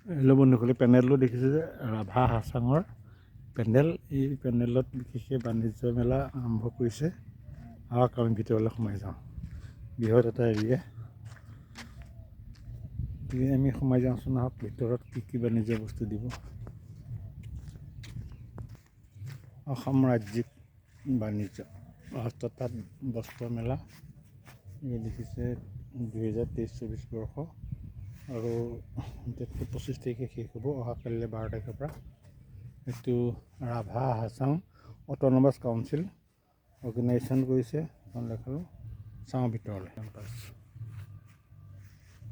Hello' বন্ধুসকলে পেনেলটো দেখিছে যে ৰাভা হাছাঙৰ পেণ্ডেল। এই পেণ্ডেলত বিশেষকৈ বাণিজ্য মেলা আৰম্ভ কৰিছে। আহক আমি ভিতৰলৈ সোমাই যাওঁ। বৃহৎ এটা এৰিয়া আমি সোমাই যাওঁচোন। আহক ভিতৰত কি বাণিজ্য বস্তু দিব। অসম ৰাজ্যিক বাণিজ্য হস্ততাঁত বস্ত্ৰ মেলা দেখিছে 2023-24 বৰ্ষ আৰু 25 তাৰিখে শেষ হ'ব। অহাকালিলৈ 12 তাৰিখৰ পৰা। এইটো Rabha Hasong autonomous council organisation কৰিছে। এখন দেখালোঁ, চাওঁ ভিতৰলৈ।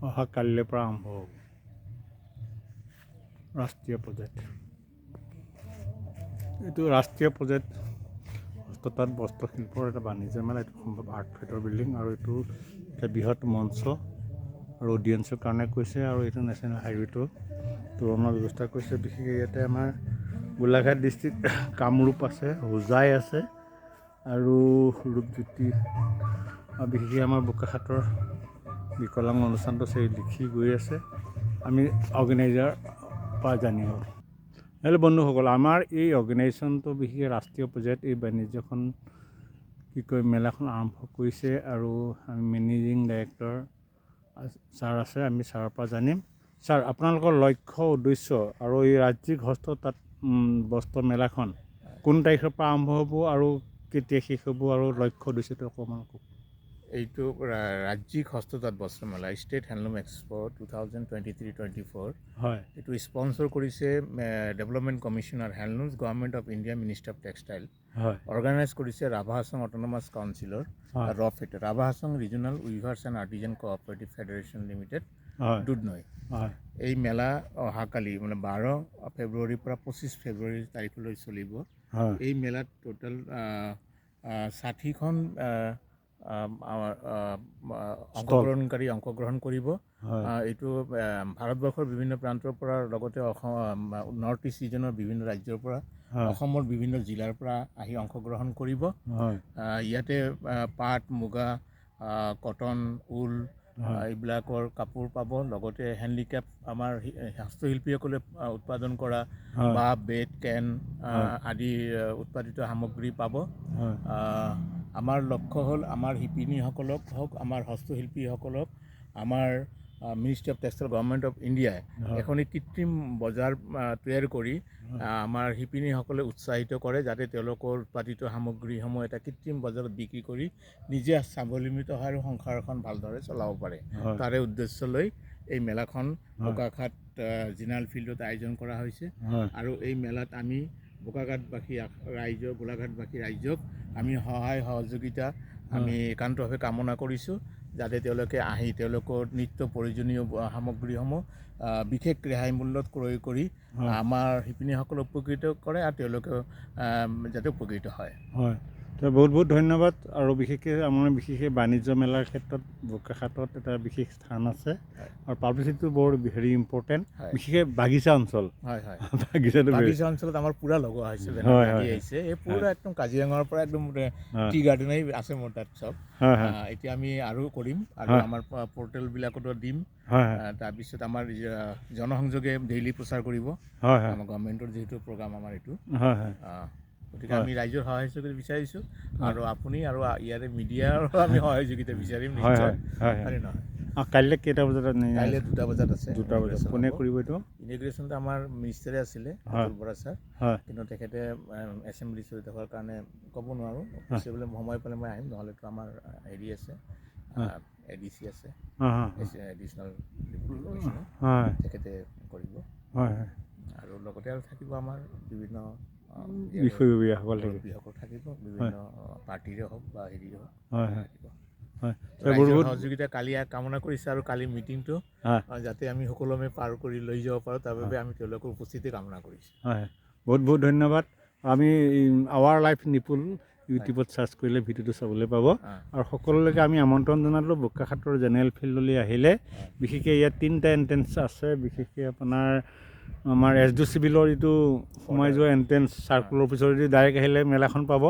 অহাকালিলৈ পৰা আৰম্ভ হ'ব। ৰাষ্ট্ৰীয় প্ৰজেক্ট, এইটো ৰাষ্ট্ৰীয় প্ৰজেক্ট হস্ততাঁত বস্ত্ৰশিল্পৰ এটা বাণিজ্য মেলা। এইটো সম্ভৱ আৰ্ট ফেটৰ বিল্ডিং আৰু এইটো এটা বৃহৎ মঞ্চ আৰু অডিয়েঞ্চৰ কাৰণে কৈছে। আৰু এইটো নেশ্যনেল হাইৱেটো তোৰণৰ ব্যৱস্থা কৰিছে। বিশেষকৈ ইয়াতে আমাৰ গোলাঘাট ডিষ্ট্ৰিক্ট, কামৰূপ আছে, হোজাই আছে আৰু ৰূপজ্যোতি, বিশেষকৈ আমাৰ বোকাখাতৰ বিকলাং অনুষ্ঠানটো লিখি গৈ আছে। আমি অৰ্গেনাইজাৰ পৰা জানিব। হেল্ল' বন্ধুসকল, আমাৰ এই অৰ্গেনাইজেশ্যনটো বিশেষকৈ ৰাষ্ট্ৰীয় পৰ্যায়ত এই বাণিজ্যখন মেলাখন আৰম্ভ কৰিছে আৰু আমি মেনেজিং ডাইৰেক্টৰ ছাৰ আছে, আমি ছাৰৰ পৰা জানিম। ছাৰ, আপোনালোকৰ লক্ষ্য উদ্দেশ্য আৰু এই ৰাজ্যিক হস্ততাঁত বস্ত্ৰ মেলাখন কোন তাৰিখৰ পৰা আৰম্ভ হ'ব আৰু কেতিয়া শেষ হ'ব আৰু লক্ষ্য উদ্দেশ্যটো অকণমান কওক। এইটো ৰাজ্যিক হস্ততাঁত বস্ত্ৰ মেলা ষ্টেট হেণ্ডলুম এক্সপ' 2023-24 হয়। এইটো স্পনচৰ কৰিছে development commissioner handlooms government of India, minister of textile. হয়। অৰ্গেনাইজ কৰিছে ৰাভা হাছাং অট'নমাছ কাউন্সিলৰ ৰফেট, Rabha Hasong regional weavers and artisan cooperative federation limited, Dudhnoi. এই মেলা অহাকালি মানে 12 ফেব্ৰুৱাৰীৰ পৰা 25 ফেব্ৰুৱাৰী তাৰিখলৈ চলিব। এই মেলাত টোটেল 60খন অংশগ্ৰহণকাৰী অংশগ্ৰহণ কৰিব। এইটো ভাৰতবৰ্ষৰ বিভিন্ন প্ৰান্তৰ পৰা, লগতে অসম নৰ্থ ইষ্ট ৰিজনৰ বিভিন্ন ৰাজ্যৰ পৰা, অসমৰ বিভিন্ন জিলাৰ পৰা আহি অংশগ্ৰহণ কৰিব। ইয়াতে পাট, মুগা, কটন, ঊল এইবিলাকৰ কাপোৰ পাব। লগতে হেণ্ডিক্ৰাফ্ট, আমাৰ হস্তশিল্পীসকলে উৎপাদন কৰা বাঁহ, বেত, কেন আদি উৎপাদিত সামগ্ৰী পাব। আমাৰ লক্ষ্য হ'ল আমাৰ শিপিনীসকলক হওক, আমাৰ হস্তশিল্পীসকলক আমাৰ ministry of textile government of ইণ্ডিয়াই এখন কৃত্ৰিম বজাৰ তৈয়াৰ কৰি আমাৰ শিপিনীসকলে উৎসাহিত কৰে, যাতে তেওঁলোকৰ উৎপাদিত সামগ্ৰীসমূহ এটা কৃত্ৰিম বজাৰত বিক্ৰী কৰি নিজে স্বাৱলম্বিত হয় আৰু সংসাৰখন ভালদৰে চলাব পাৰে। তাৰে উদ্দেশ্য লৈ এই মেলাখন বোকাখাত জেনেৰেল ফিল্ডত আয়োজন কৰা হৈছে। আৰু এই মেলাত আমি বোকাখাতবাসী ৰাইজক, গোলাঘাটবাসী ৰাইজক আমি সহায় সহযোগিতা আমি একান্তভাৱে কামনা কৰিছোঁ, যাতে তেওঁলোকে আহি তেওঁলোকৰ নিত্য প্ৰয়োজনীয় সামগ্ৰীসমূহ বিশেষ ৰেহাই মূল্যত ক্ৰয় কৰি আমাৰ শিপিনীসকলক উপকৃত কৰে আৰু তেওঁলোকে যাতে উপকৃত হয়। বহুত বহুত ধন্যবাদ। আৰু বিশেষকৈ আমাৰ বাণিজ্য মেলাৰ ক্ষেত্ৰত বোকাখাতত এটা বিশেষ স্থান আছে আৰু পাব্লিচিটিটো বৰ ভেৰি ইম্পৰ্টেণ্ট, বিশেষকৈ বাগিচা অঞ্চল। বাগিচা অঞ্চলত আমাৰ পূৰা লগোৱা হৈছে, আহিছে এই পূৰা একদম কাজিৰঙাৰ পৰা একদম টি গাৰ্ডেনেই আছে মোৰ তাত চব। এতিয়া আমি আৰু কৰিম আৰু আমাৰ পৰ্টেলবিলাকতো দিম। তাৰপিছত আমাৰ জনসংযোগে ডেইলি প্ৰচাৰ কৰিব আমাৰ গভৰ্ণমেণ্টৰ যিহেতু প্ৰগ্ৰাম আমাৰ এইটো। গতিকে আমি ৰাইজৰ সহায় সহযোগিতা বিচাৰিছোঁ আৰু আপুনি আৰু ইয়াৰে মিডিয়াৰো আমি সহযোগিতা বিচাৰিম নিশ্চয়। কাইলৈ কেইটা বজাত? কাইলৈ 2টা বজাত আছে। 2টা বজাত কোনে কৰিব এইটো? ইনগ্ৰেশ্যনটো আমাৰ মিনিষ্টাৰে আছিলে বৰা ছাৰ, কিন্তু তেখেতে এছেম্বলি চলি থকাৰ কাৰণে ক'ব নোৱাৰোঁ। বোলে সময় পালে মই আহিম, নহ'লেতো আমাৰ হেৰি আছে, ADC আছে, এডিশ্যনেল ডেপুটি কমিশ্যনাৰ, তেখেতে কৰিব। আৰু লগতে আৰু থাকিব আমাৰ বিভিন্ন বিষয়ববীয়াসকল থাকিব, বিভিন্ন পাৰ্টিৰে হওক বা হেৰিৰে হওক থাকিব। ৰাইজৰ সহযোগিতা কালি কামনা কৰিছে আৰু কালি মিটিংটো যাতে আমি সুকলমে পাৰ কৰি লৈ যাব পাৰোঁ, তাৰ বাবে আমি তেওঁলোকৰ উপস্থিতি কামনা কৰিছোঁ। বহুত বহুত ধন্যবাদ। আমি আৱাৰ লাইফ নিপুল ইউটিউবত চাৰ্চ কৰিলে ভিডিঅ'টো চাবলৈ পাব। আৰু সকলোলৈকে আমি আমন্ত্ৰণ জনালোঁ, বোকাখাতৰ জেনেৰেল ফিল্ডলৈ আহিলে বিশেষকৈ ইয়াত 3টা এণ্ট্ৰেঞ্চ আছে। বিশেষকৈ আপোনাৰ আমাৰ SDO চিভিলৰ যিটো সোমাই যোৱা এণ্ট্ৰেঞ্চ, চাৰ্কুলৰ অফিচৰ ডাইৰেক্ট আহিলে মেলাখন পাব।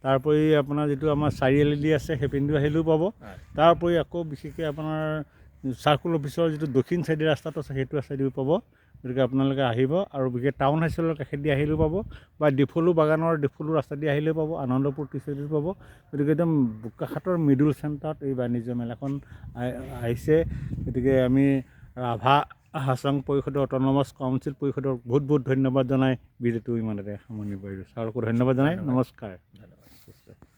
তাৰোপৰি আপোনাৰ যিটো আমাৰ চাৰিআলি আছে সেইপিনেও আহিলেও পাব। তাৰোপৰি আকৌ বিশেষকৈ আপোনাৰ চাৰ্কুল অফিচৰ যিটো দক্ষিণ চাইডে ৰাস্তাটো আছে সেইটো চাইডেও পাব। গতিকে আপোনালোকে আহিব আৰু বিশেষ টাউন হাইস্কুলৰ কাষেদি আহিলেও পাব বা ডিফলু বাগানৰ ডিফলু ৰাস্তা দি আহিলেও পাব, আনন্দপুৰ টি চাইডেও পাব। গতিকে একদম বোকাখাটৰ মিডল চেণ্টাৰত এই বাণিজ্য মেলাখন আহিছে। গতিকে আমি ৰাভা হাছং পৰিষদৰ অট'নমাছ কাউন্সিল পৰিষদৰ বহুত বহুত ধন্যবাদ জনাই ভিডিঅ'টো ইমানতে সামৰণি কৰিলোঁ। ছাৰকো ধন্যবাদ জনাই নমস্কাৰ।